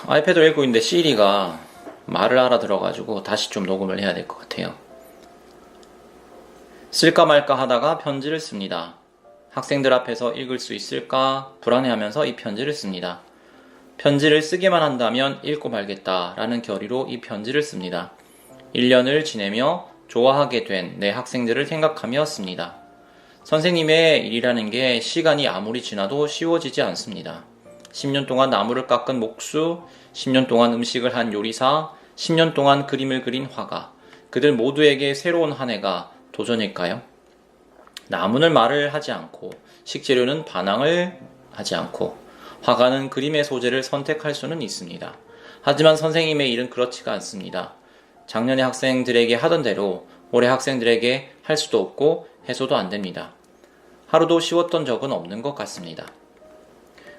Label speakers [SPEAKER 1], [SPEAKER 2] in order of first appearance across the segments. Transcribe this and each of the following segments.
[SPEAKER 1] 아이패드를 읽고 있는데 시리가 말을 알아들어가지고 다시 좀 녹음을 해야 될 것 같아요. 쓸까 말까 하다가 편지를 씁니다. 학생들 앞에서 읽을 수 있을까 불안해하면서 이 편지를 씁니다. 편지를 쓰기만 한다면 읽고 말겠다라는 결의로 이 편지를 씁니다. 1년을 지내며 좋아하게 된 내 학생들을 생각하며 씁니다. 선생님의 일이라는 게 시간이 아무리 지나도 쉬워지지 않습니다. 10년 동안 나무를 깎은 목수, 10년 동안 음식을 한 요리사, 10년 동안 그림을 그린 화가, 그들 모두에게 새로운 한 해가 도전일까요? 나무는 말을 하지 않고, 식재료는 반항을 하지 않고, 화가는 그림의 소재를 선택할 수는 있습니다. 하지만 선생님의 일은 그렇지가 않습니다. 작년에 학생들에게 하던 대로 올해 학생들에게 할 수도 없고 해서도 안 됩니다. 하루도 쉬웠던 적은 없는 것 같습니다.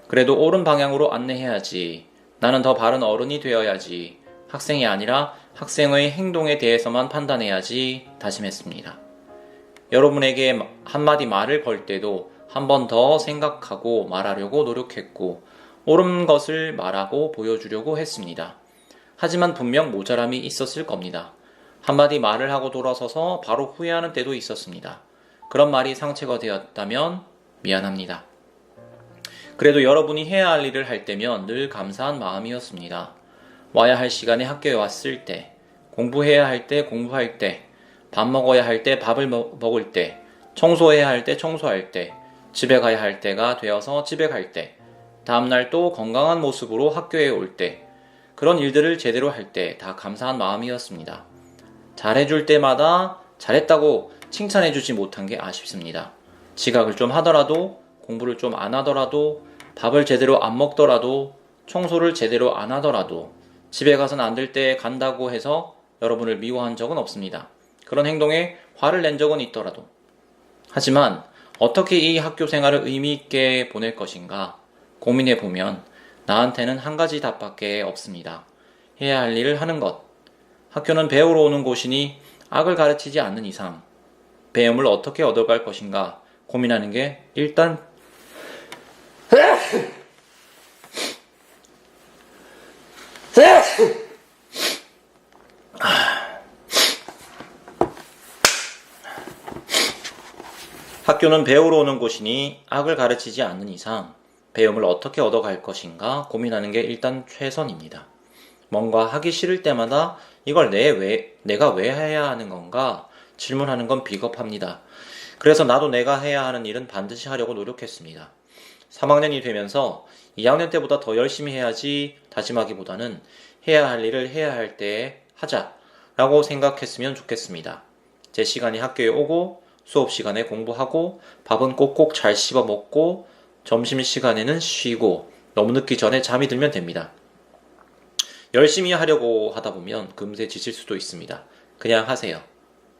[SPEAKER 1] 그래도 옳은 방향으로 안내해야지. 나는 더 바른 어른이 되어야지. 학생이 아니라 학생의 행동에 대해서만 판단해야지 다짐했습니다. 여러분에게 한마디 말을 걸 때도 한 번 더 생각하고 말하려고 노력했고 옳은 것을 말하고 보여주려고 했습니다. 하지만 분명 모자람이 있었을 겁니다. 한마디 말을 하고 돌아서서 바로 후회하는 때도 있었습니다. 그런 말이 상처가 되었다면 미안합니다. 그래도 여러분이 해야 할 일을 할 때면 늘 감사한 마음이었습니다. 와야 할 시간에 학교에 왔을 때, 공부해야 할 때 공부할 때, 밥 먹어야 할 때 밥을 먹을 때, 청소해야 할 때 청소할 때, 집에 가야 할 때가 되어서 집에 갈 때, 다음날 또 건강한 모습으로 학교에 올 때, 그런 일들을 제대로 할 때 다 감사한 마음이었습니다. 잘해줄 때마다 잘했다고 칭찬해주지 못한 게 아쉽습니다. 지각을 좀 하더라도, 공부를 좀 안 하더라도, 밥을 제대로 안 먹더라도, 청소를 제대로 안 하더라도, 집에 가선 안 될 때 간다고 해서 여러분을 미워한 적은 없습니다. 그런 행동에 화를 낸 적은 있더라도. 하지만 어떻게 이 학교 생활을 의미 있게 보낼 것인가 고민해 보면 나한테는 한 가지 답밖에 없습니다. 해야 할 일을 하는 것. 학교는 배우러 오는 곳이니 악을 가르치지 않는 이상 배움을 어떻게 얻어갈 것인가 고민하는 게 일단 학교는 배우러 오는 곳이니 악을 가르치지 않는 이상 배움을 어떻게 얻어갈 것인가 고민하는 게 일단 최선입니다. 뭔가 하기 싫을 때마다 이걸 내가 왜 해야 하는 건가 질문하는 건 비겁합니다. 그래서 나도 내가 해야 하는 일은 반드시 하려고 노력했습니다. 3학년이 되면서 2학년 때보다 더 열심히 해야지 다짐하기보다는 해야 할 일을 해야 할 때에 하자라고 생각했으면 좋겠습니다. 제 시간이 학교에 오고 수업 시간에 공부하고 밥은 꼭꼭 잘 씹어 먹고 점심시간에는 쉬고 너무 늦기 전에 잠이 들면 됩니다. 열심히 하려고 하다 보면 금세 지칠 수도 있습니다. 그냥 하세요.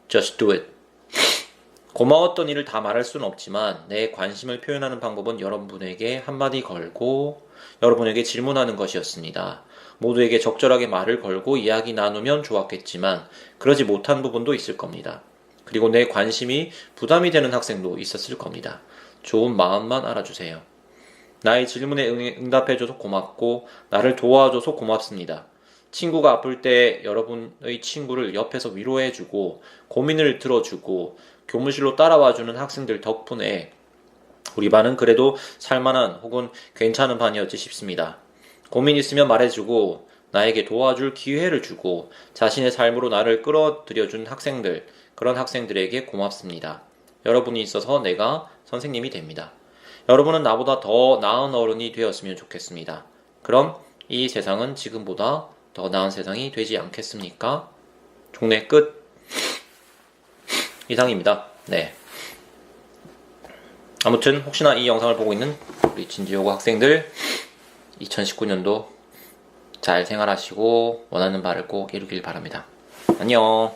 [SPEAKER 1] Just do it. 고마웠던 일을 다 말할 수는 없지만 내 관심을 표현하는 방법은 여러분에게 한마디 걸고 여러분에게 질문하는 것이었습니다. 모두에게 적절하게 말을 걸고 이야기 나누면 좋았겠지만 그러지 못한 부분도 있을 겁니다. 그리고 내 관심이 부담이 되는 학생도 있었을 겁니다. 좋은 마음만 알아주세요. 나의 질문에 응답해줘서 고맙고 나를 도와줘서 고맙습니다. 친구가 아플 때 여러분의 친구를 옆에서 위로해주고 고민을 들어주고 교무실로 따라와주는 학생들 덕분에 우리 반은 그래도 살만한 혹은 괜찮은 반이었지 싶습니다. 고민 있으면 말해주고 나에게 도와줄 기회를 주고 자신의 삶으로 나를 끌어들여준 학생들, 그런 학생들에게 고맙습니다. 여러분이 있어서 내가 선생님이 됩니다. 여러분은 나보다 더 나은 어른이 되었으면 좋겠습니다. 그럼 이 세상은 지금보다 더 나은 세상이 되지 않겠습니까? 종례 끝. 이상입니다. 네. 아무튼 혹시나 이 영상을 보고 있는 우리 진지여고 학생들 2019년도 잘 생활하시고 원하는 바를 꼭 이루길 바랍니다. 안녕.